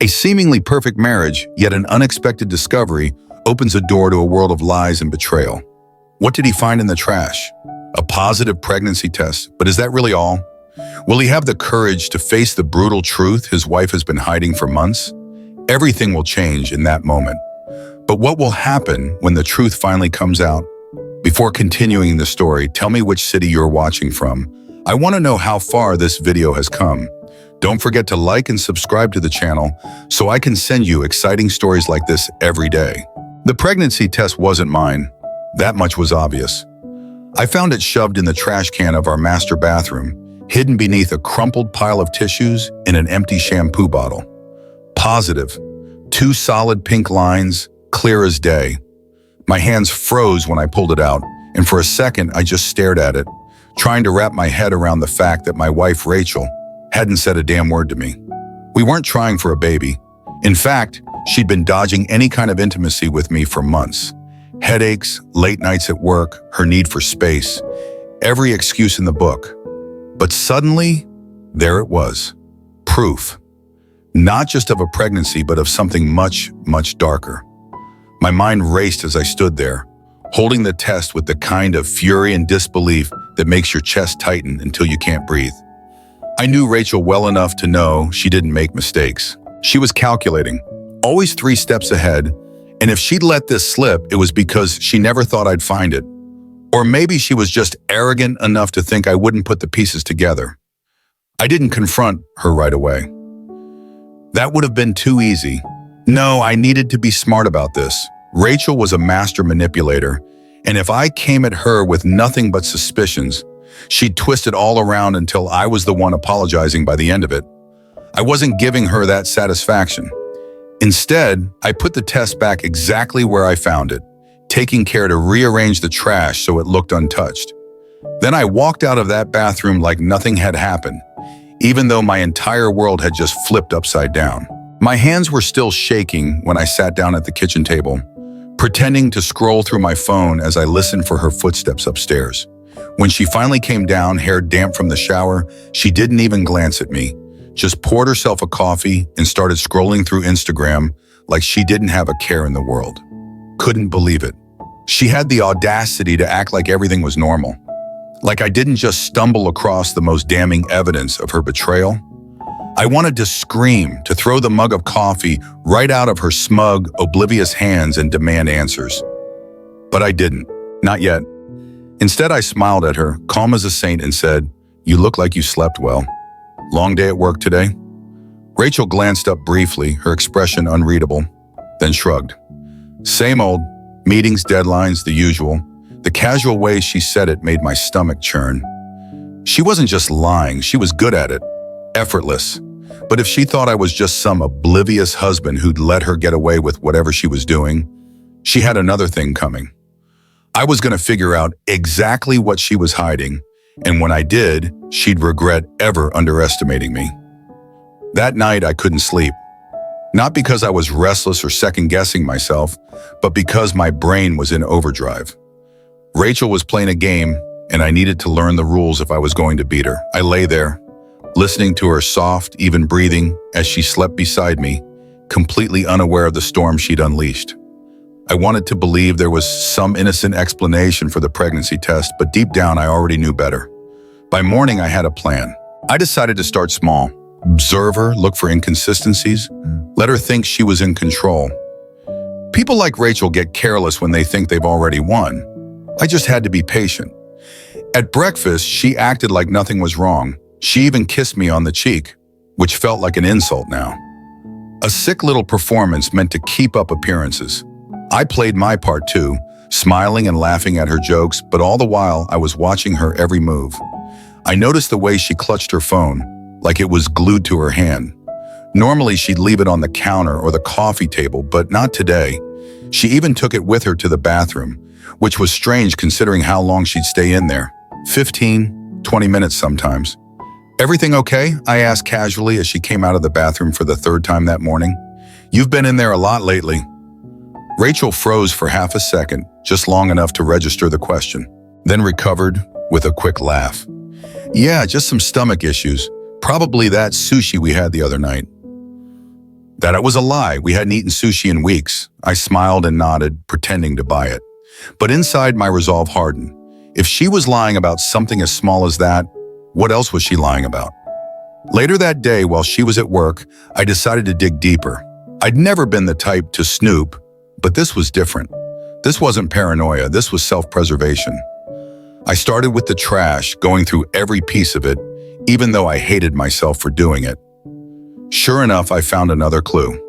A seemingly perfect marriage, yet an unexpected discovery, opens a door to a world of lies and betrayal. What did he find in the trash? A positive pregnancy test, but is that really all? Will he have the courage to face the brutal truth his wife has been hiding for months? Everything will change in that moment. But what will happen when the truth finally comes out? Before continuing the story, tell me which city you're watching from. I want to know how far this video has come. Don't forget to like and subscribe to the channel so I can send you exciting stories like this every day. The pregnancy test wasn't mine. That much was obvious. I found it shoved in the trash can of our master bathroom, hidden beneath a crumpled pile of tissues in an empty shampoo bottle. Positive. 2 solid pink lines, clear as day. My hands froze when I pulled it out, and for a second I just stared at it, trying to wrap my head around the fact that my wife, Rachel, hadn't said a damn word to me. We weren't trying for a baby. In fact, she'd been dodging any kind of intimacy with me for months. Headaches, late nights at work, her need for space, every excuse in the book. But suddenly, there it was. Proof. Not just of a pregnancy, but of something much, much darker. My mind raced as I stood there, holding the test with the kind of fury and disbelief that makes your chest tighten until you can't breathe. I knew Rachel well enough to know she didn't make mistakes. She was calculating, always 3 steps ahead, and if she'd let this slip, it was because she never thought I'd find it. Or maybe she was just arrogant enough to think I wouldn't put the pieces together. I didn't confront her right away. That would have been too easy. No, I needed to be smart about this. Rachel was a master manipulator, and if I came at her with nothing but suspicions, she'd twist it all around until I was the one apologizing by the end of it. I wasn't giving her that satisfaction. Instead, I put the test back exactly where I found it, taking care to rearrange the trash so it looked untouched. Then I walked out of that bathroom like nothing had happened, even though my entire world had just flipped upside down. My hands were still shaking when I sat down at the kitchen table, pretending to scroll through my phone as I listened for her footsteps upstairs. When she finally came down, hair damp from the shower, she didn't even glance at me, just poured herself a coffee and started scrolling through Instagram like she didn't have a care in the world. Couldn't believe it. She had the audacity to act like everything was normal. Like I didn't just stumble across the most damning evidence of her betrayal. I wanted to scream, to throw the mug of coffee right out of her smug, oblivious hands and demand answers. But I didn't. Not yet. Instead, I smiled at her, calm as a saint, and said, "You look like you slept well. Long day at work today?" Rachel glanced up briefly, her expression unreadable, then shrugged. Same old, meetings, deadlines, the usual. The casual way she said it made my stomach churn. She wasn't just lying, she was good at it. Effortless. But if she thought I was just some oblivious husband who'd let her get away with whatever she was doing, she had another thing coming. I was going to figure out exactly what she was hiding, and when I did, she'd regret ever underestimating me. That night, I couldn't sleep. Not because I was restless or second-guessing myself, but because my brain was in overdrive. Rachel was playing a game, and I needed to learn the rules if I was going to beat her. I lay there, listening to her soft, even breathing as she slept beside me, completely unaware of the storm she'd unleashed. I wanted to believe there was some innocent explanation for the pregnancy test, but deep down I already knew better. By morning, I had a plan. I decided to start small. Observe her, look for inconsistencies, let her think she was in control. People like Rachel get careless when they think they've already won. I just had to be patient. At breakfast, she acted like nothing was wrong. She even kissed me on the cheek, which felt like an insult now. A sick little performance meant to keep up appearances. I played my part too, smiling and laughing at her jokes, but all the while I was watching her every move. I noticed the way she clutched her phone, like it was glued to her hand. Normally she'd leave it on the counter or the coffee table, but not today. She even took it with her to the bathroom, which was strange considering how long she'd stay in there. 15, 20 minutes sometimes. "Everything okay?" I asked casually as she came out of the bathroom for the 3rd time that morning. "You've been in there a lot lately." Rachel froze for half a second, just long enough to register the question, then recovered with a quick laugh. "Yeah, just some stomach issues. Probably that sushi we had the other night." That it was a lie. We hadn't eaten sushi in weeks. I smiled and nodded, pretending to buy it. But inside, my resolve hardened. If she was lying about something as small as that, what else was she lying about? Later that day, while she was at work, I decided to dig deeper. I'd never been the type to snoop, but this was different. This wasn't paranoia, this was self-preservation. I started with the trash, going through every piece of it, even though I hated myself for doing it. Sure enough, I found another clue.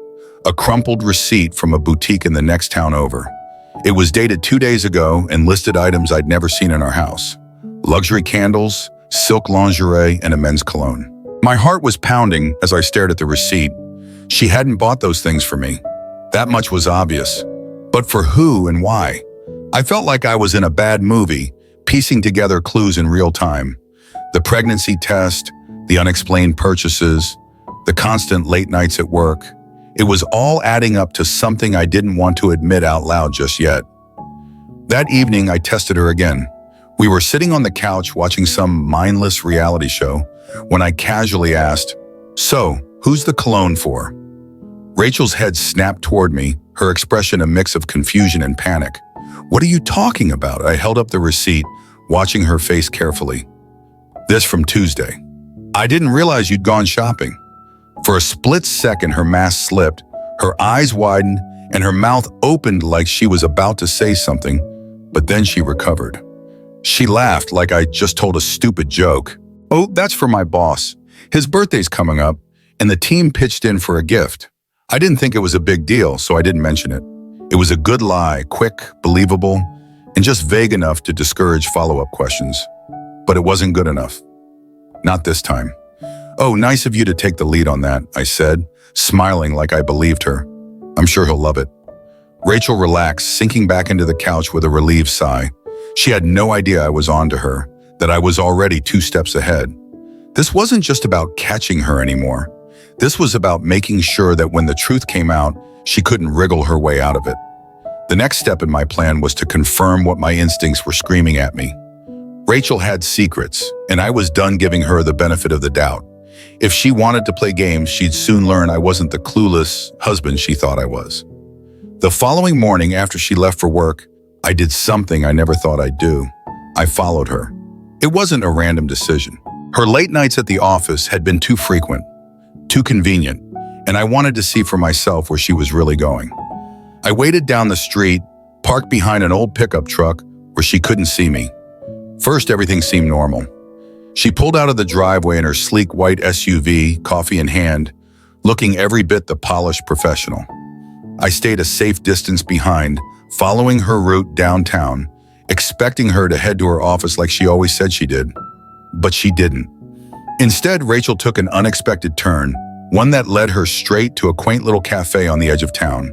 A crumpled receipt from a boutique in the next town over. It was dated 2 days ago and listed items I'd never seen in our house. Luxury candles, silk lingerie, and a men's cologne. My heart was pounding as I stared at the receipt. She hadn't bought those things for me. That much was obvious. But for who and why? I felt like I was in a bad movie, piecing together clues in real time. The pregnancy test, the unexplained purchases, the constant late nights at work. It was all adding up to something I didn't want to admit out loud just yet. That evening, I tested her again. We were sitting on the couch watching some mindless reality show when I casually asked, "So, who's the cologne for?" Rachel's head snapped toward me, her expression a mix of confusion and panic. "What are you talking about?" I held up the receipt, watching her face carefully. "This from Tuesday. I didn't realize you'd gone shopping." For a split second, her mask slipped, her eyes widened, and her mouth opened like she was about to say something, but then she recovered. She laughed like I just told a stupid joke. "Oh, that's for my boss. His birthday's coming up, and the team pitched in for a gift." I didn't think it was a big deal, so I didn't mention it. It was a good lie, quick, believable, and just vague enough to discourage follow-up questions. But it wasn't good enough. Not this time. "Oh, nice of you to take the lead on that," I said, smiling like I believed her. "I'm sure he'll love it." Rachel relaxed, sinking back into the couch with a relieved sigh. She had no idea I was on to her, that I was already 2 steps ahead. This wasn't just about catching her anymore. This was about making sure that when the truth came out, she couldn't wriggle her way out of it. The next step in my plan was to confirm what my instincts were screaming at me. Rachel had secrets, and I was done giving her the benefit of the doubt. If she wanted to play games, she'd soon learn I wasn't the clueless husband she thought I was. The following morning, after she left for work, I did something I never thought I'd do. I followed her. It wasn't a random decision. Her late nights at the office had been too frequent, too convenient, and I wanted to see for myself where she was really going. I waited down the street, parked behind an old pickup truck where she couldn't see me. First, everything seemed normal. She pulled out of the driveway in her sleek white SUV, coffee in hand, looking every bit the polished professional. I stayed a safe distance behind, following her route downtown, expecting her to head to her office like she always said she did. But she didn't. Instead, Rachel took an unexpected turn, one that led her straight to a quaint little cafe on the edge of town.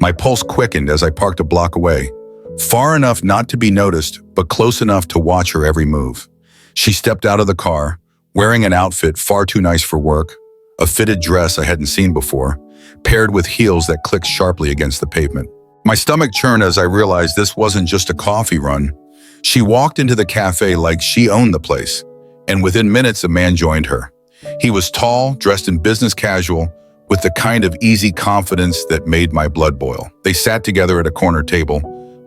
My pulse quickened as I parked a block away, far enough not to be noticed, but close enough to watch her every move. She stepped out of the car, wearing an outfit far too nice for work, a fitted dress I hadn't seen before, paired with heels that clicked sharply against the pavement. My stomach churned as I realized this wasn't just a coffee run. She walked into the cafe like she owned the place, and within minutes a man joined her. He was tall, dressed in business casual, with the kind of easy confidence that made my blood boil. They sat together at a corner table,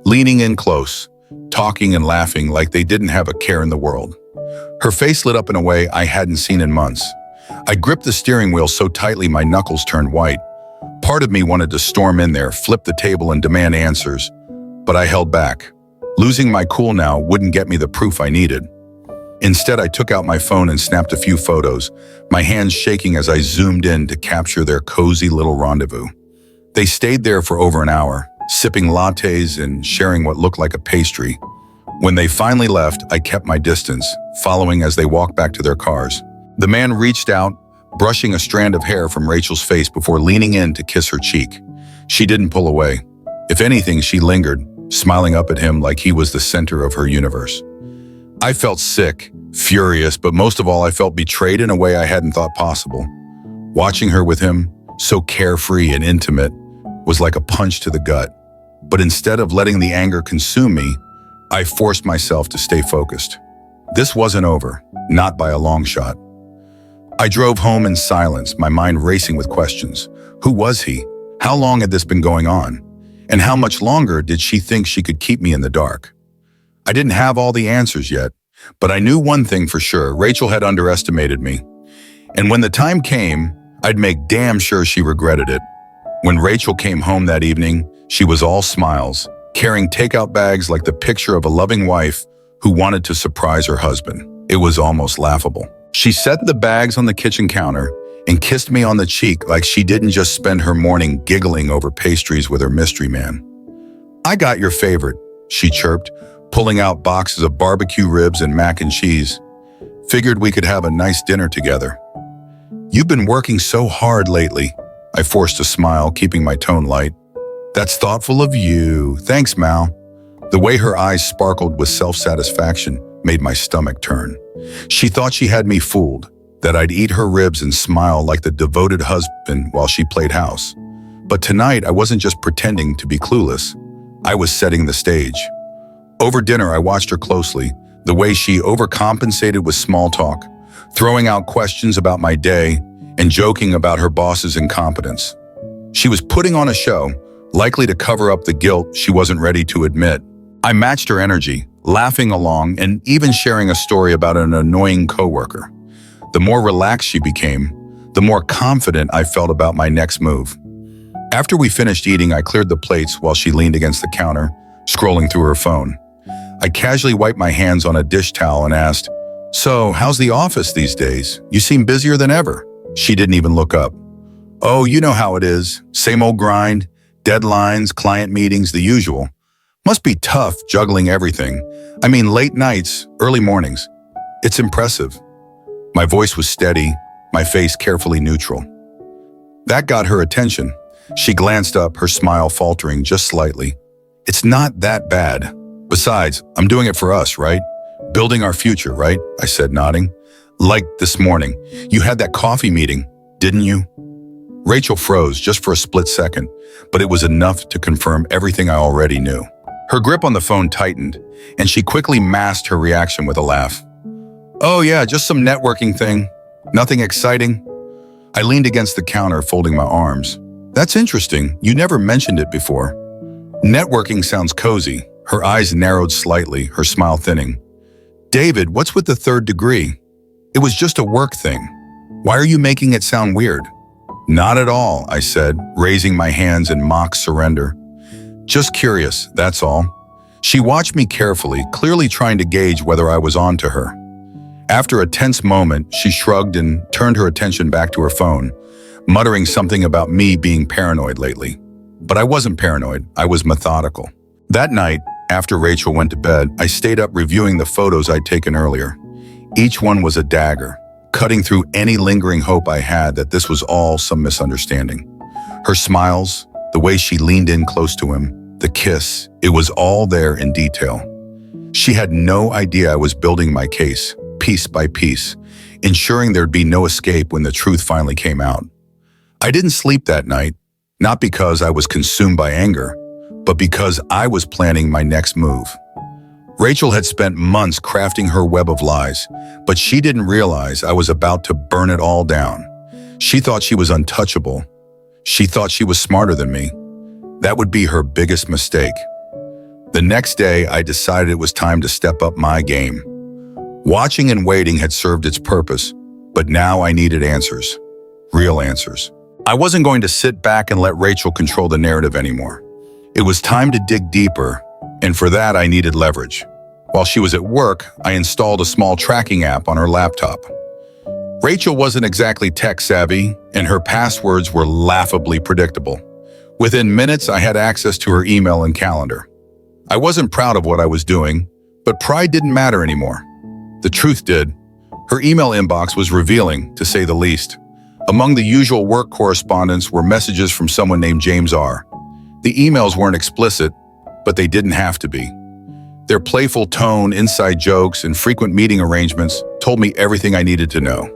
leaning in close, talking and laughing like they didn't have a care in the world. Her face lit up in a way I hadn't seen in months. I gripped the steering wheel so tightly my knuckles turned white. Part of me wanted to storm in there, flip the table and demand answers, but I held back. Losing my cool now wouldn't get me the proof I needed. Instead, I took out my phone and snapped a few photos, my hands shaking as I zoomed in to capture their cozy little rendezvous. They stayed there for over an hour, sipping lattes and sharing what looked like a pastry. When they finally left, I kept my distance, following as they walked back to their cars. The man reached out, brushing a strand of hair from Rachel's face before leaning in to kiss her cheek. She didn't pull away. If anything, she lingered, smiling up at him like he was the center of her universe. I felt sick, furious, but most of all, I felt betrayed in a way I hadn't thought possible. Watching her with him, so carefree and intimate, was like a punch to the gut. But instead of letting the anger consume me, I forced myself to stay focused. This wasn't over, not by a long shot. I drove home in silence, my mind racing with questions. Who was he? How long had this been going on? And how much longer did she think she could keep me in the dark? I didn't have all the answers yet, but I knew one thing for sure: Rachel had underestimated me. And when the time came, I'd make damn sure she regretted it. When Rachel came home that evening, she was all smiles, carrying takeout bags like the picture of a loving wife who wanted to surprise her husband. It was almost laughable. She set the bags on the kitchen counter and kissed me on the cheek like she didn't just spend her morning giggling over pastries with her mystery man. "I got your favorite," she chirped, pulling out boxes of barbecue ribs and mac and cheese. "Figured we could have a nice dinner together." "You've been working so hard lately," I forced a smile, keeping my tone light. "That's thoughtful of you. Thanks, Mal." The way her eyes sparkled with self-satisfaction made my stomach turn. She thought she had me fooled, that I'd eat her ribs and smile like the devoted husband while she played house. But tonight, I wasn't just pretending to be clueless. I was setting the stage. Over dinner, I watched her closely, the way she overcompensated with small talk, throwing out questions about my day and joking about her boss's incompetence. She was putting on a show, likely to cover up the guilt she wasn't ready to admit. I matched her energy, laughing along and even sharing a story about an annoying coworker. The more relaxed she became, the more confident I felt about my next move. After we finished eating, I cleared the plates while she leaned against the counter, scrolling through her phone. I casually wiped my hands on a dish towel and asked, "So, how's the office these days? You seem busier than ever." She didn't even look up. "Oh, you know how it is. Same old grind, deadlines, client meetings, the usual. Must be tough juggling everything. I mean, late nights, early mornings. It's impressive." My voice was steady, my face carefully neutral. That got her attention. She glanced up, her smile faltering just slightly. "It's not that bad. Besides, I'm doing it for us, right? Building our future, right?" I said, nodding. "Like this morning, you had that coffee meeting, didn't you?" Rachel froze just for a split second, but it was enough to confirm everything I already knew. Her grip on the phone tightened, and she quickly masked her reaction with a laugh. "Oh yeah, just some networking thing. Nothing exciting." I leaned against the counter, folding my arms. "That's interesting. You never mentioned it before." "Networking sounds cozy." Her eyes narrowed slightly, her smile thinning. "David, what's with the third degree? It was just a work thing. Why are you making it sound weird?" "Not at all," I said, raising my hands in mock surrender. "Just curious, that's all." She watched me carefully, clearly trying to gauge whether I was on to her. After a tense moment, she shrugged and turned her attention back to her phone, muttering something about me being paranoid lately. But I wasn't paranoid, I was methodical. That night, after Rachel went to bed, I stayed up reviewing the photos I'd taken earlier. Each one was a dagger, cutting through any lingering hope I had that this was all some misunderstanding. Her smiles, the way she leaned in close to him, the kiss, it was all there in detail. She had no idea I was building my case, piece by piece, ensuring there'd be no escape when the truth finally came out. I didn't sleep that night, not because I was consumed by anger, but because I was planning my next move. Rachel had spent months crafting her web of lies, but she didn't realize I was about to burn it all down. She thought she was untouchable. She thought she was smarter than me. That would be her biggest mistake. The next day, I decided it was time to step up my game. Watching and waiting had served its purpose, but now I needed answers. Real answers. I wasn't going to sit back and let Rachel control the narrative anymore. It was time to dig deeper, and for that I needed leverage. While she was at work, I installed a small tracking app on her laptop. Rachel wasn't exactly tech-savvy, and her passwords were laughably predictable. Within minutes, I had access to her email and calendar. I wasn't proud of what I was doing, but pride didn't matter anymore. The truth did. Her email inbox was revealing, to say the least. Among the usual work correspondence were messages from someone named James R. The emails weren't explicit, but they didn't have to be. Their playful tone, inside jokes, and frequent meeting arrangements told me everything I needed to know.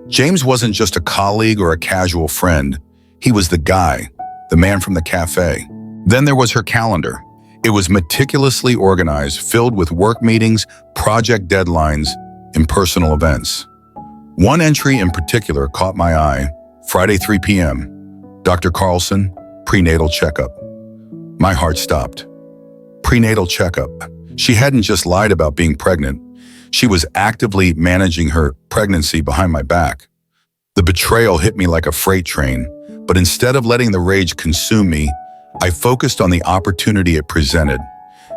James wasn't just a colleague or a casual friend. He was the guy, the man from the cafe. Then there was her calendar. It was meticulously organized, filled with work meetings, project deadlines, and personal events. One entry in particular caught my eye, Friday 3 p.m. Dr. Carlson, prenatal checkup. My heart stopped. Prenatal checkup. She hadn't just lied about being pregnant. She was actively managing her pregnancy behind my back. The betrayal hit me like a freight train, but instead of letting the rage consume me, I focused on the opportunity it presented.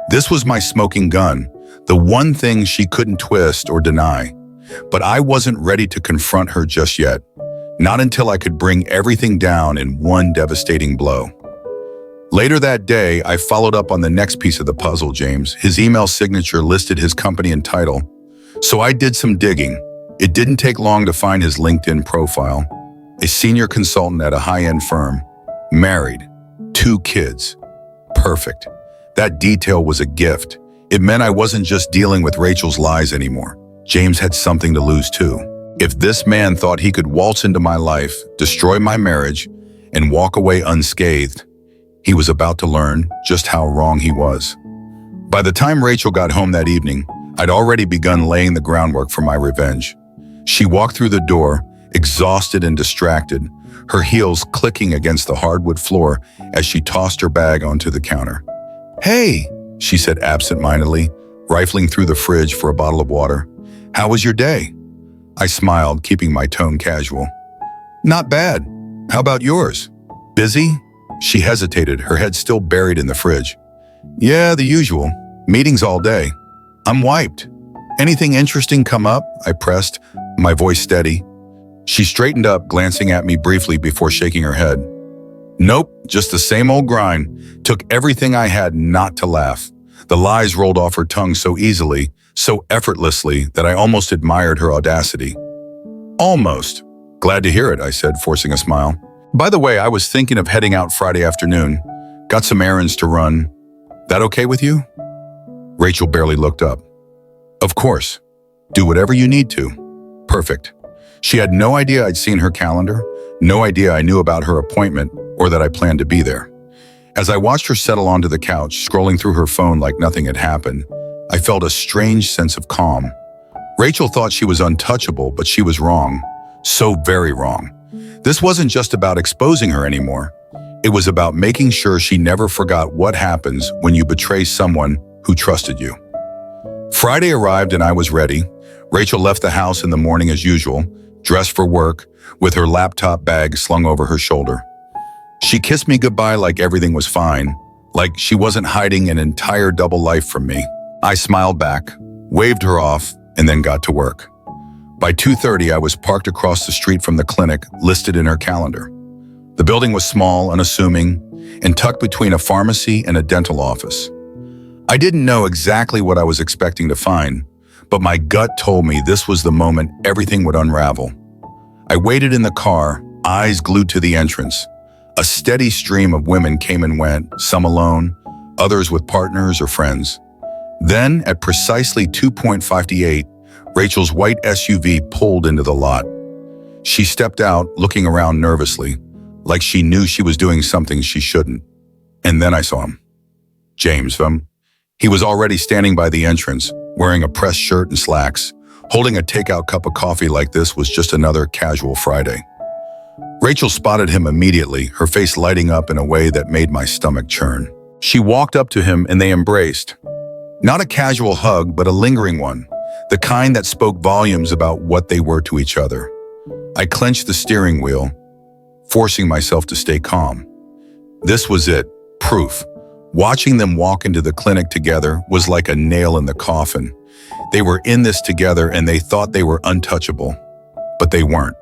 This was my smoking gun, the one thing she couldn't twist or deny. But I wasn't ready to confront her just yet, not until I could bring everything down in one devastating blow. Later that day, I followed up on the next piece of the puzzle, James. His email signature listed his company and title. So I did some digging. It didn't take long to find his LinkedIn profile. A senior consultant at a high-end firm. Married. 2 kids. Perfect. That detail was a gift. It meant I wasn't just dealing with Rachel's lies anymore. James had something to lose too. If this man thought he could waltz into my life, destroy my marriage, and walk away unscathed, he was about to learn just how wrong he was. By the time Rachel got home that evening, I'd already begun laying the groundwork for my revenge. She walked through the door, exhausted and distracted, her heels clicking against the hardwood floor as she tossed her bag onto the counter. "Hey," she said absent-mindedly, rifling through the fridge for a bottle of water. "How was your day?" I smiled, keeping my tone casual. "Not bad. How about yours? Busy?" She hesitated, her head still buried in the fridge. "Yeah, the usual. Meetings all day. I'm wiped. Anything interesting come up?" I pressed, my voice steady. She straightened up, glancing at me briefly before shaking her head. "Nope, just the same old grind. Took everything I had not to laugh." The lies rolled off her tongue so easily, so effortlessly, that I almost admired her audacity. "Almost. Glad to hear it," I said, forcing a smile. "By the way, I was thinking of heading out Friday afternoon. Got some errands to run. That okay with you?" Rachel barely looked up. "Of course. Do whatever you need to." Perfect. She had no idea I'd seen her calendar, no idea I knew about her appointment or that I planned to be there. As I watched her settle onto the couch, scrolling through her phone like nothing had happened, I felt a strange sense of calm. Rachel thought she was untouchable, but she was wrong. So very wrong. This wasn't just about exposing her anymore. It was about making sure she never forgot what happens when you betray someone who trusted you. Friday arrived and I was ready. Rachel left the house in the morning as usual, dressed for work, with her laptop bag slung over her shoulder. She kissed me goodbye like everything was fine, like she wasn't hiding an entire double life from me. I smiled back, waved her off, and then got to work. By 2:30, I was parked across the street from the clinic listed in her calendar. The building was small, unassuming, and tucked between a pharmacy and a dental office. I didn't know exactly what I was expecting to find, but my gut told me this was the moment everything would unravel. I waited in the car, eyes glued to the entrance. A steady stream of women came and went, some alone, others with partners or friends. Then, at precisely 2:58, Rachel's white SUV pulled into the lot. She stepped out, looking around nervously, like she knew she was doing something she shouldn't. And then I saw him. James. He was already standing by the entrance, wearing a pressed shirt and slacks. Holding a takeout cup of coffee like this was just another casual Friday. Rachel spotted him immediately, her face lighting up in a way that made my stomach churn. She walked up to him and they embraced. Not a casual hug, but a lingering one, the kind that spoke volumes about what they were to each other. I clenched the steering wheel, forcing myself to stay calm. This was it, proof. Watching them walk into the clinic together was like a nail in the coffin. They were in this together and they thought they were untouchable, but they weren't.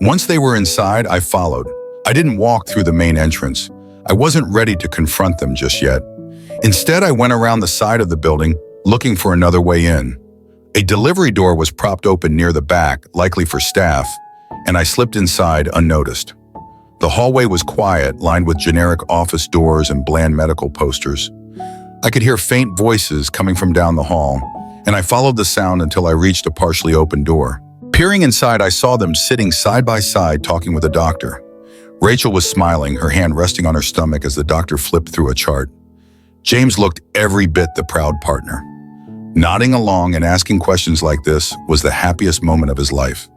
Once they were inside, I followed. I didn't walk through the main entrance. I wasn't ready to confront them just yet. Instead, I went around the side of the building, looking for another way in. A delivery door was propped open near the back, likely for staff, and I slipped inside unnoticed. The hallway was quiet, lined with generic office doors and bland medical posters. I could hear faint voices coming from down the hall, and I followed the sound until I reached a partially open door. Peering inside, I saw them sitting side by side talking with a doctor. Rachel was smiling, her hand resting on her stomach as the doctor flipped through a chart. James looked every bit the proud partner. Nodding along and asking questions like this was the happiest moment of his life.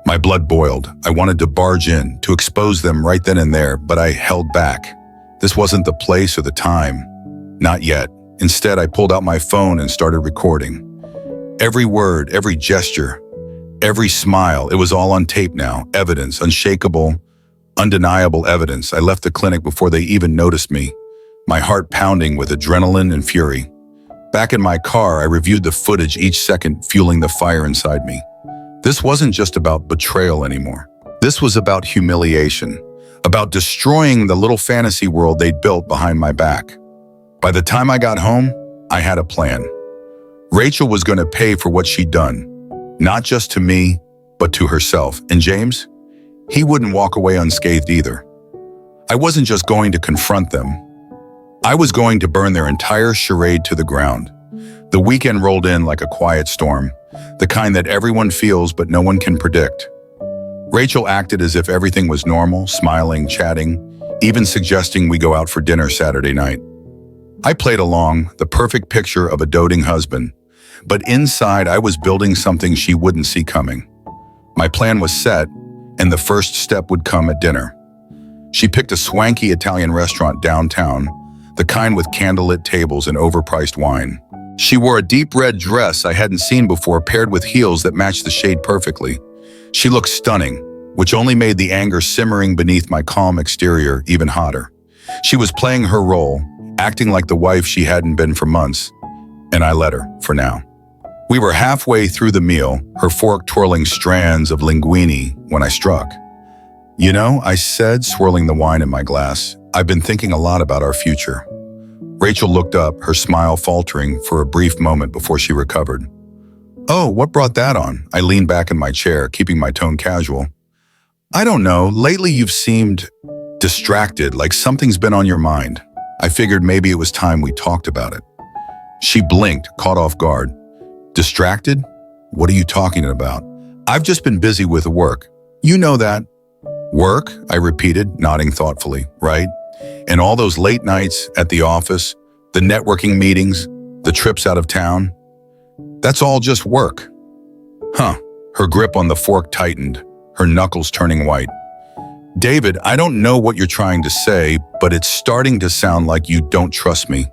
My blood boiled. I wanted to barge in, to expose them right then and there, but I held back. This wasn't the place or the time. Not yet. Instead, I pulled out my phone and started recording. Every word, every gesture, every smile, it was all on tape now. Evidence, unshakable, undeniable evidence. I left the clinic before they even noticed me, my heart pounding with adrenaline and fury. Back in my car, I reviewed the footage, each second fueling the fire inside me. This wasn't just about betrayal anymore. This was about humiliation, about destroying the little fantasy world they'd built behind my back. By the time I got home, I had a plan. Rachel was going to pay for what she'd done, not just to me, but to herself. And James? He wouldn't walk away unscathed either. I wasn't just going to confront them. I was going to burn their entire charade to the ground. The weekend rolled in like a quiet storm, the kind that everyone feels but no one can predict. Rachel acted as if everything was normal, smiling, chatting, even suggesting we go out for dinner Saturday night. I played along, the perfect picture of a doting husband, but inside I was building something she wouldn't see coming. My plan was set, and the first step would come at dinner. She picked a swanky Italian restaurant downtown, the kind with candlelit tables and overpriced wine. She wore a deep red dress I hadn't seen before, paired with heels that matched the shade perfectly. She looked stunning, which only made the anger simmering beneath my calm exterior even hotter. She was playing her role, acting like the wife she hadn't been for months, and I let her, for now. We were halfway through the meal, her fork twirling strands of linguine, when I struck. "You know," I said, swirling the wine in my glass, "I've been thinking a lot about our future." Rachel looked up, her smile faltering for a brief moment before she recovered. "Oh, what brought that on?" I leaned back in my chair, keeping my tone casual. "I don't know. Lately you've seemed distracted, like something's been on your mind. I figured maybe it was time we talked about it." She blinked, caught off guard. "Distracted? What are you talking about?" "I've just been busy with work. You know that." "Work?" I repeated, nodding thoughtfully. "Right. And all those late nights at the office, the networking meetings, the trips out of town. That's all just work." "Huh." Her grip on the fork tightened, her knuckles turning white. "David, I don't know what you're trying to say, but it's starting to sound like you don't trust me."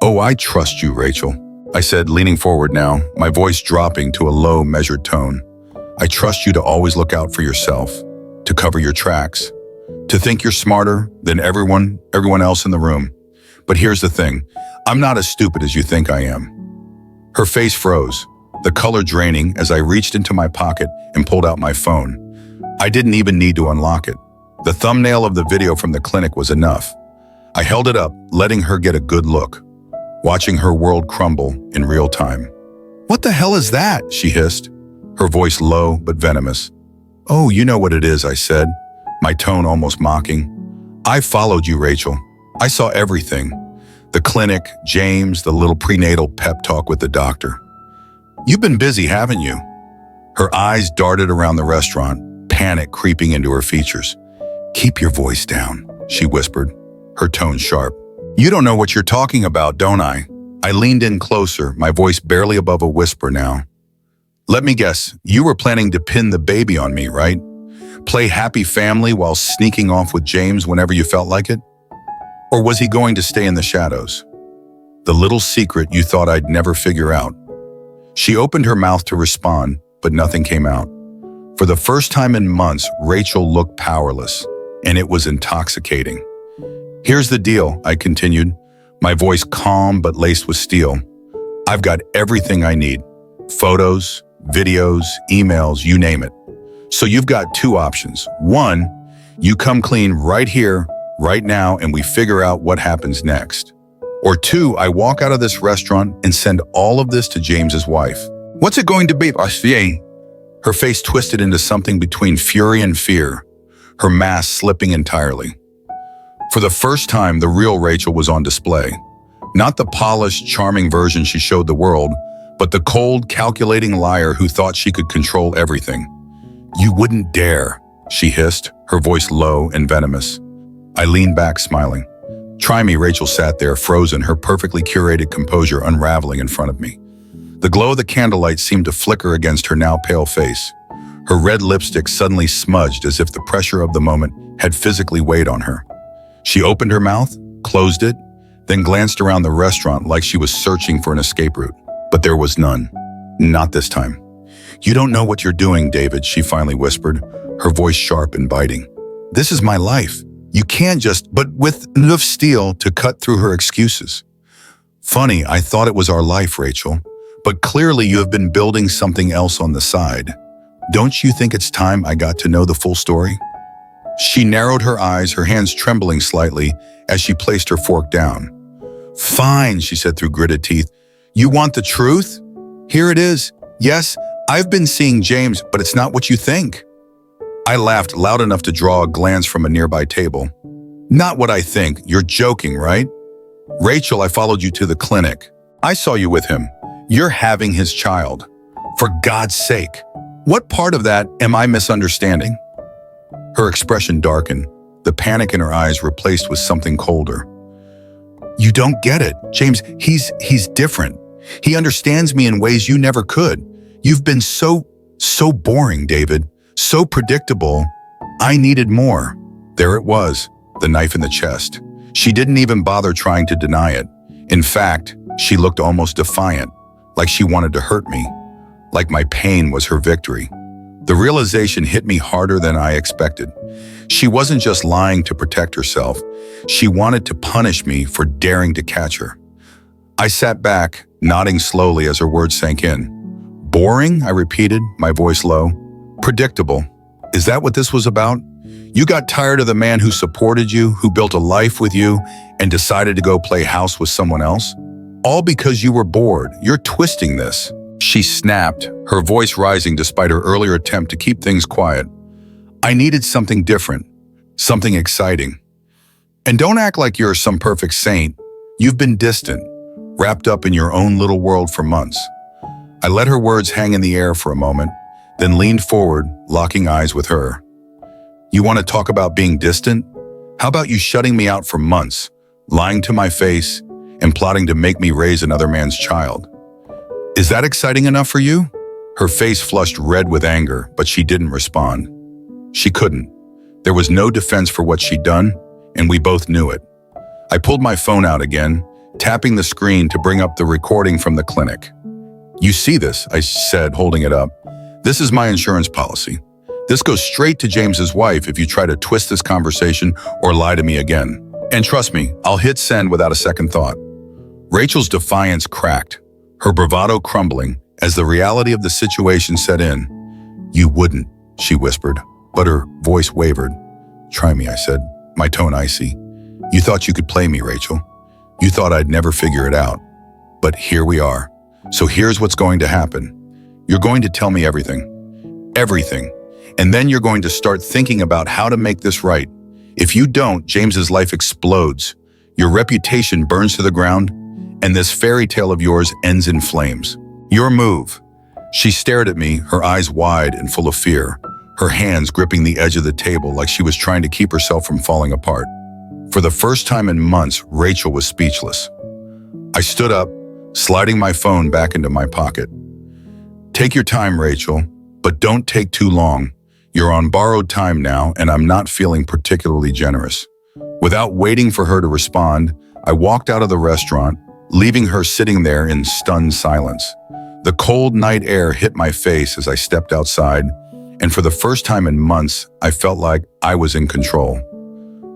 "Oh, I trust you, Rachel," I said, leaning forward now, my voice dropping to a low, measured tone. "I trust you to always look out for yourself, to cover your tracks, to think you're smarter than everyone else in the room. But here's the thing, I'm not as stupid as you think I am." Her face froze, the color draining as I reached into my pocket and pulled out my phone. I didn't even need to unlock it. The thumbnail of the video from the clinic was enough. I held it up, letting her get a good look, watching her world crumble in real time. "What the hell is that?" she hissed, her voice low but venomous. "Oh, you know what it is," I said, my tone almost mocking. "I followed you, Rachel. I saw everything. The clinic, James, the little prenatal pep talk with the doctor. You've been busy, haven't you?" Her eyes darted around the restaurant, panic creeping into her features. "Keep your voice down," she whispered, her tone sharp. "You don't know what you're talking about, don't I?" I leaned in closer, my voice barely above a whisper now. "Let me guess, you were planning to pin the baby on me, right? Play happy family while sneaking off with James whenever you felt like it? Or was he going to stay in the shadows? The little secret you thought I'd never figure out." She opened her mouth to respond, but nothing came out. For the first time in months, Rachel looked powerless, and it was intoxicating. "Here's the deal," I continued, my voice calm but laced with steel. "I've got everything I need. Photos, videos, emails, you name it. So you've got two options. One, you come clean right here, right now, and we figure out what happens next. Or two, I walk out of this restaurant and send all of this to James's wife." "What's it going to be?" Her face twisted into something between fury and fear, her mask slipping entirely. For the first time, the real Rachel was on display. Not the polished, charming version she showed the world, but the cold, calculating liar who thought she could control everything. "You wouldn't dare," she hissed, her voice low and venomous. I leaned back, smiling. "Try me." Rachel sat there, frozen, her perfectly curated composure unraveling in front of me. The glow of the candlelight seemed to flicker against her now pale face. Her red lipstick suddenly smudged as if the pressure of the moment had physically weighed on her. She opened her mouth, closed it, then glanced around the restaurant like she was searching for an escape route. But there was none. Not this time. "You don't know what you're doing, David," she finally whispered, her voice sharp and biting. "This is my life. You can't just," but with enough steel to cut through her excuses. "Funny, I thought it was our life, Rachel. But clearly you have been building something else on the side. Don't you think it's time I got to know the full story?" She narrowed her eyes, her hands trembling slightly as she placed her fork down. "Fine," she said through gritted teeth. "You want the truth? Here it is. Yes, I've been seeing James, but it's not what you think." I laughed loud enough to draw a glance from a nearby table. "Not what I think. You're joking, right? Rachel, I followed you to the clinic. I saw you with him. You're having his child. For God's sake. What part of that am I misunderstanding?" Her expression darkened, the panic in her eyes replaced with something colder. "You don't get it. James, he's different. He understands me in ways you never could. You've been so boring, David. So predictable. I needed more." There it was, the knife in the chest. She didn't even bother trying to deny it. In fact, she looked almost defiant, like she wanted to hurt me, like my pain was her victory. The realization hit me harder than I expected. She wasn't just lying to protect herself. She wanted to punish me for daring to catch her. I sat back, nodding slowly as her words sank in. "Boring?" I repeated, my voice low. "Predictable. Is that what this was about? You got tired of the man who supported you, who built a life with you, and decided to go play house with someone else? All because you were bored. You're twisting this." She snapped, her voice rising despite her earlier attempt to keep things quiet. "I needed something different, something exciting. And don't act like you're some perfect saint. You've been distant, wrapped up in your own little world for months." I let her words hang in the air for a moment, then leaned forward, locking eyes with her. "You want to talk about being distant? How about you shutting me out for months, lying to my face, and plotting to make me raise another man's child? Is that exciting enough for you?" Her face flushed red with anger, but she didn't respond. She couldn't. There was no defense for what she'd done, and we both knew it. I pulled my phone out again, tapping the screen to bring up the recording from the clinic. "You see this," I said, holding it up. "This is my insurance policy. This goes straight to James's wife if you try to twist this conversation or lie to me again. And trust me, I'll hit send without a second thought." Rachel's defiance cracked, her bravado crumbling as the reality of the situation set in. "You wouldn't," she whispered, but her voice wavered. "Try me," I said, my tone icy. "You thought you could play me, Rachel. You thought I'd never figure it out. But here we are. So here's what's going to happen. You're going to tell me everything. Everything. And then you're going to start thinking about how to make this right. If you don't, James's life explodes. Your reputation burns to the ground, and this fairy tale of yours ends in flames. Your move." She stared at me, her eyes wide and full of fear, her hands gripping the edge of the table like she was trying to keep herself from falling apart. For the first time in months, Rachel was speechless. I stood up, sliding my phone back into my pocket. "Take your time, Rachel, but don't take too long. You're on borrowed time now, and I'm not feeling particularly generous." Without waiting for her to respond, I walked out of the restaurant, leaving her sitting there in stunned silence. The cold night air hit my face as I stepped outside, and for the first time in months, I felt like I was in control.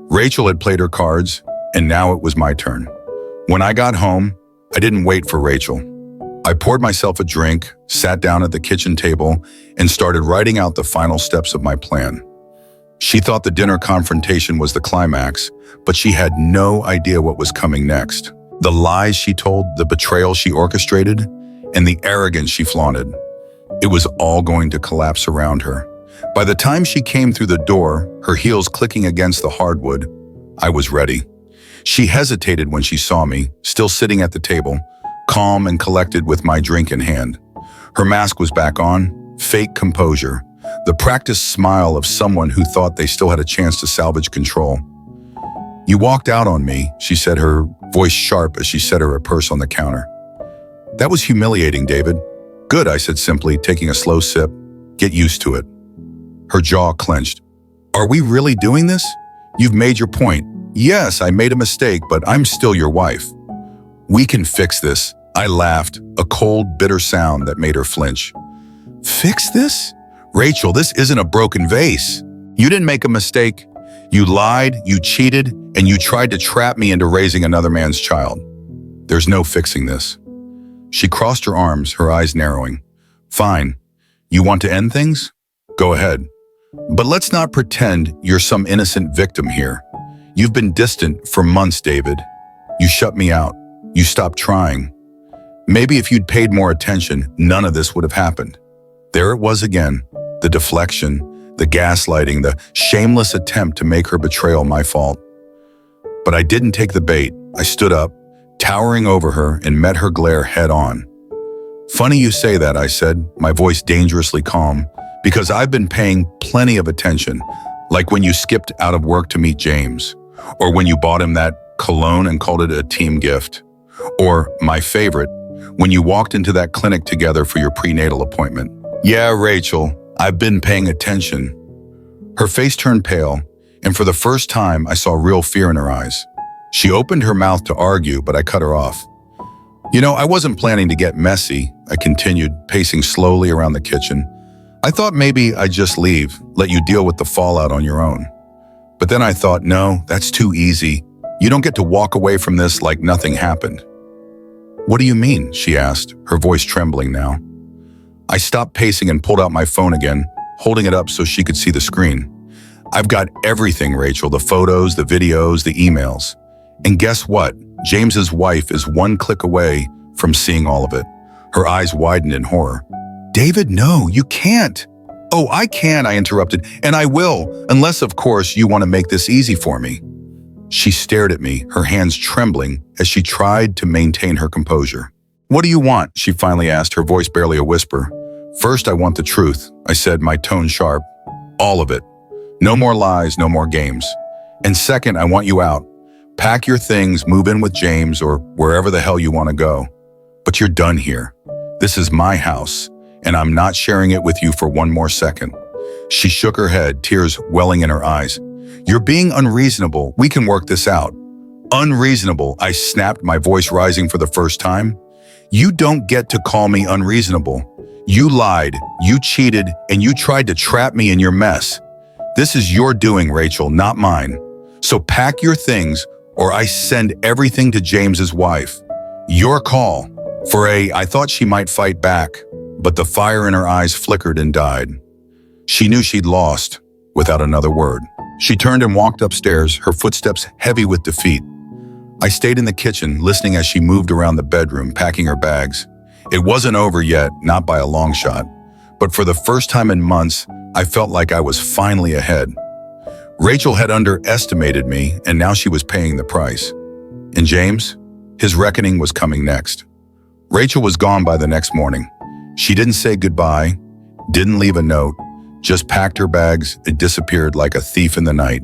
Rachel had played her cards, and now it was my turn. When I got home, I didn't wait for Rachel. I poured myself a drink, sat down at the kitchen table, and started writing out the final steps of my plan. She thought the dinner confrontation was the climax, but she had no idea what was coming next. The lies she told, the betrayal she orchestrated, and the arrogance she flaunted. It was all going to collapse around her. By the time she came through the door, her heels clicking against the hardwood, I was ready. She hesitated when she saw me, still sitting at the table, calm and collected with my drink in hand. Her mask was back on, fake composure, the practiced smile of someone who thought they still had a chance to salvage control. "You walked out on me," she said, her voice sharp as she set her purse on the counter. "That was humiliating, David." "Good," I said simply, taking a slow sip. "Get used to it." Her jaw clenched. Are we really doing this? You've made your point. Yes, I made a mistake, but I'm still your wife. We can fix this. I laughed, a cold, bitter sound that made her flinch. Fix this? Rachel, this isn't a broken vase. You didn't make a mistake. You lied, you cheated, and you tried to trap me into raising another man's child. There's no fixing this. She crossed her arms, her eyes narrowing. Fine. You want to end things? Go ahead. But let's not pretend you're some innocent victim here. You've been distant for months, David. You shut me out. You stopped trying. Maybe if you'd paid more attention, none of this would have happened. There it was again, the deflection, the gaslighting, the shameless attempt to make her betrayal my fault. But I didn't take the bait. I stood up, towering over her, and met her glare head on. Funny you say that, I said, my voice dangerously calm, because I've been paying plenty of attention, like when you skipped out of work to meet James, or when you bought him that cologne and called it a team gift, or, my favorite, when you walked into that clinic together for your prenatal appointment. Yeah, Rachel, I've been paying attention. Her face turned pale, and for the first time, I saw real fear in her eyes. She opened her mouth to argue, but I cut her off. You know, I wasn't planning to get messy, I continued, pacing slowly around the kitchen. I thought maybe I'd just leave, let you deal with the fallout on your own. But then I thought, no, that's too easy. You don't get to walk away from this like nothing happened. What do you mean? She asked, her voice trembling now. I stopped pacing and pulled out my phone again, holding it up so she could see the screen. I've got everything, Rachel, the photos, the videos, the emails. And guess what? James's wife is one click away from seeing all of it. Her eyes widened in horror. David, no, you can't. Oh, I can, I interrupted, and I will, unless, of course, you want to make this easy for me. She stared at me, her hands trembling as she tried to maintain her composure. What do you want? She finally asked, her voice barely a whisper. First, I want the truth, I said, my tone sharp. All of it. No more lies, no more games. And second, I want you out. Pack your things, move in with James or wherever the hell you want to go. But you're done here. This is my house, and I'm not sharing it with you for one more second. She shook her head, tears welling in her eyes. You're being unreasonable. We can work this out. Unreasonable, I snapped, my voice rising for the first time. You don't get to call me unreasonable. You lied, you cheated, and you tried to trap me in your mess. This is your doing, Rachel, not mine. So pack your things, or I send everything to James's wife. Your call. I thought she might fight back, but the fire in her eyes flickered and died. She knew she'd lost, without another word. She turned and walked upstairs, her footsteps heavy with defeat. I stayed in the kitchen, listening as she moved around the bedroom, packing her bags. It wasn't over yet, not by a long shot, but for the first time in months, I felt like I was finally ahead. Rachel had underestimated me, and now she was paying the price. And James? His reckoning was coming next. Rachel was gone by the next morning. She didn't say goodbye, didn't leave a note, just packed her bags and disappeared like a thief in the night.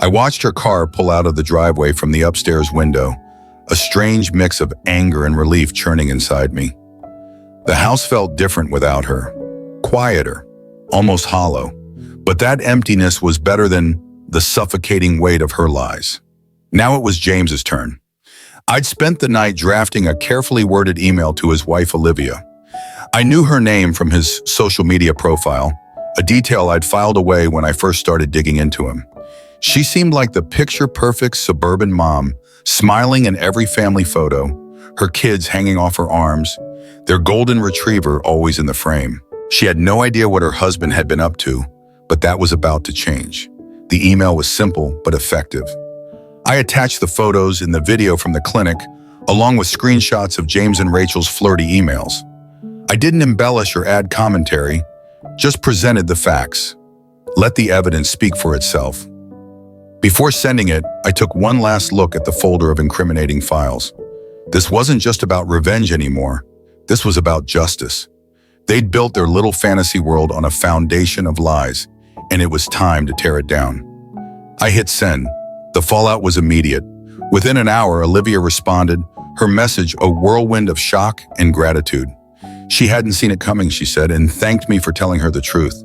I watched her car pull out of the driveway from the upstairs window, a strange mix of anger and relief churning inside me. The house felt different without her, quieter, almost hollow. But that emptiness was better than the suffocating weight of her lies. Now it was James's turn. I'd spent the night drafting a carefully worded email to his wife, Olivia. I knew her name from his social media profile, a detail I'd filed away when I first started digging into him. She seemed like the picture-perfect suburban mom, smiling in every family photo, her kids hanging off her arms, their golden retriever always in the frame. She had no idea what her husband had been up to, but that was about to change. The email was simple but effective. I attached the photos in the video from the clinic, along with screenshots of James and Rachel's flirty emails. I didn't embellish or add commentary, just presented the facts. Let the evidence speak for itself. Before sending it, I took one last look at the folder of incriminating files. This wasn't just about revenge anymore. This was about justice. They'd built their little fantasy world on a foundation of lies, and it was time to tear it down. I hit send. The fallout was immediate. Within an hour, Olivia responded, her message a whirlwind of shock and gratitude. She hadn't seen it coming, she said, and thanked me for telling her the truth.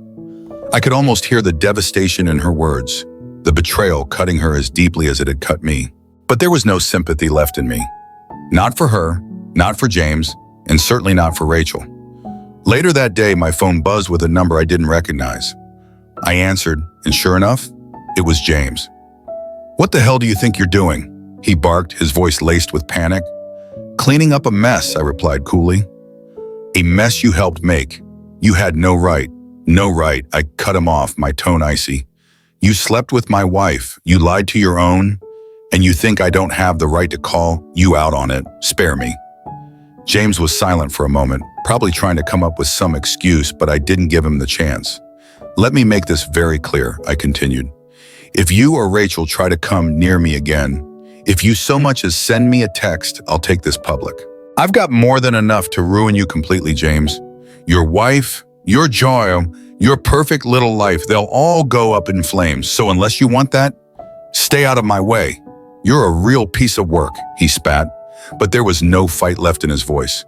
I could almost hear the devastation in her words, the betrayal cutting her as deeply as it had cut me. But there was no sympathy left in me. Not for her, not for James, and certainly not for Rachel. Later that day, my phone buzzed with a number I didn't recognize. I answered, and sure enough, it was James. "What the hell do you think you're doing?" he barked, his voice laced with panic. "Cleaning up a mess," I replied coolly. "A mess you helped make. You had no right." "No right," I cut him off, my tone icy. "You slept with my wife, you lied to your own, and you think I don't have the right to call you out on it. Spare me." James was silent for a moment, probably trying to come up with some excuse, but I didn't give him the chance. "Let me make this very clear," I continued. "If you or Rachel try to come near me again, if you so much as send me a text, I'll take this public. I've got more than enough to ruin you completely, James. Your wife, your joy, your perfect little life, they'll all go up in flames. So unless you want that, stay out of my way. You're a real piece of work," he spat, but there was no fight left in his voice.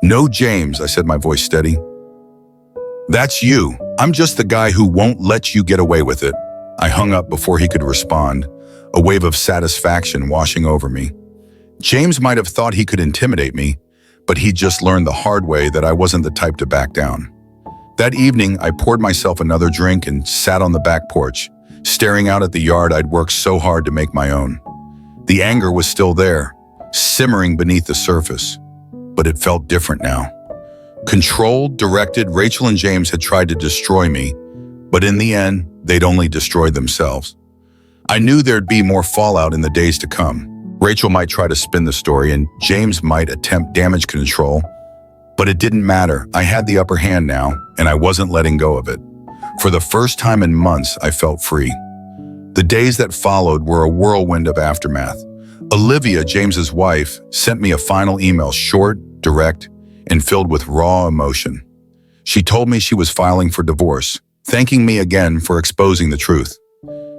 "No, James," I said, my voice steady. "That's you. I'm just the guy who won't let you get away with it." I hung up before he could respond, a wave of satisfaction washing over me. James might have thought he could intimidate me, but he just learned the hard way that I wasn't the type to back down. That evening, I poured myself another drink and sat on the back porch, staring out at the yard I'd worked so hard to make my own. The anger was still there, simmering beneath the surface, but it felt different now. Controlled, directed, Rachel and James had tried to destroy me, but in the end, they'd only destroyed themselves. I knew there'd be more fallout in the days to come. Rachel might try to spin the story and James might attempt damage control, but it didn't matter. I had the upper hand now, and I wasn't letting go of it. For the first time in months, I felt free. The days that followed were a whirlwind of aftermath. Olivia, James's wife, sent me a final email, short, direct, and filled with raw emotion. She told me she was filing for divorce, thanking me again for exposing the truth.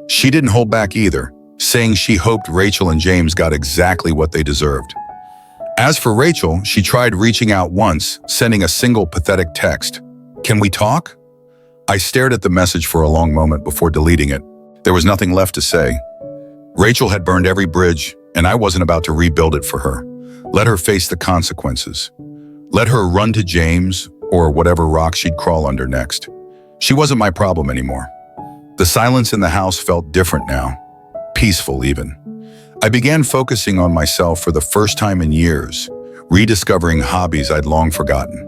She didn't hold back either, saying she hoped Rachel and James got exactly what they deserved. As for Rachel, she tried reaching out once, sending a single pathetic text. "Can we talk?" I stared at the message for a long moment before deleting it. There was nothing left to say. Rachel had burned every bridge, and I wasn't about to rebuild it for her. Let her face the consequences. Let her run to James or whatever rock she'd crawl under next. She wasn't my problem anymore. The silence in the house felt different now, peaceful even. I began focusing on myself for the first time in years, rediscovering hobbies I'd long forgotten.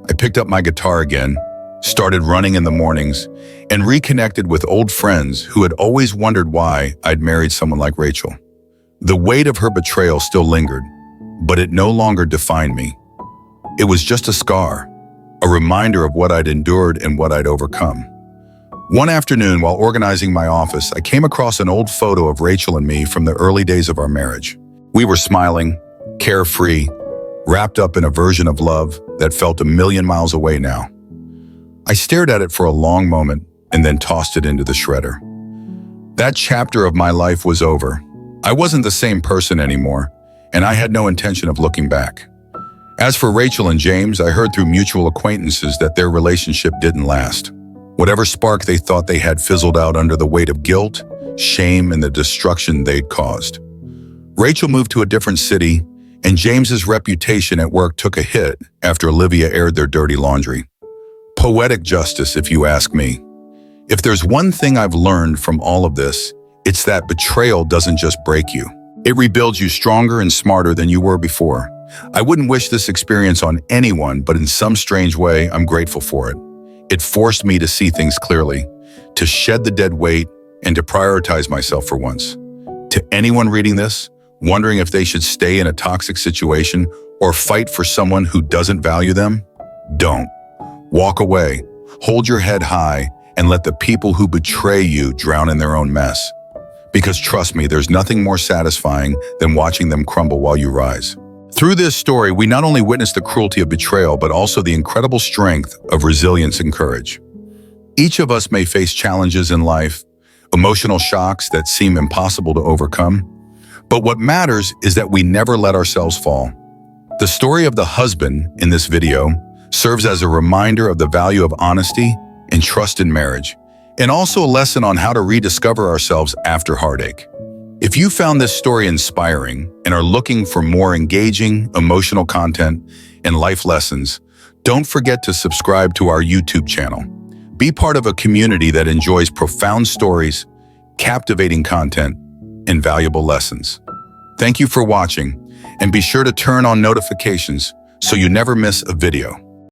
I picked up my guitar again, started running in the mornings, and reconnected with old friends who had always wondered why I'd married someone like Rachel. The weight of her betrayal still lingered, but it no longer defined me. It was just a scar, a reminder of what I'd endured and what I'd overcome. One afternoon, while organizing my office, I came across an old photo of Rachel and me from the early days of our marriage. We were smiling, carefree, wrapped up in a version of love that felt a million miles away now. I stared at it for a long moment and then tossed it into the shredder. That chapter of my life was over. I wasn't the same person anymore, and I had no intention of looking back. As for Rachel and James, I heard through mutual acquaintances that their relationship didn't last. Whatever spark they thought they had fizzled out under the weight of guilt, shame, and the destruction they'd caused. Rachel moved to a different city, and James's reputation at work took a hit after Olivia aired their dirty laundry. Poetic justice, if you ask me. If there's one thing I've learned from all of this, it's that betrayal doesn't just break you. It rebuilds you stronger and smarter than you were before. I wouldn't wish this experience on anyone, but in some strange way, I'm grateful for it. It forced me to see things clearly, to shed the dead weight, and to prioritize myself for once. To anyone reading this, wondering if they should stay in a toxic situation or fight for someone who doesn't value them, don't. Walk away, hold your head high, and let the people who betray you drown in their own mess. Because trust me, there's nothing more satisfying than watching them crumble while you rise. Through this story, we not only witness the cruelty of betrayal, but also the incredible strength of resilience and courage. Each of us may face challenges in life, emotional shocks that seem impossible to overcome, but what matters is that we never let ourselves fall. The story of the husband in this video serves as a reminder of the value of honesty, and trust in marriage, and also a lesson on how to rediscover ourselves after heartache. If you found this story inspiring and are looking for more engaging, emotional content and life lessons, don't forget to subscribe to our YouTube channel. Be part of a community that enjoys profound stories, captivating content, and valuable lessons. Thank you for watching, and be sure to turn on notifications so you never miss a video.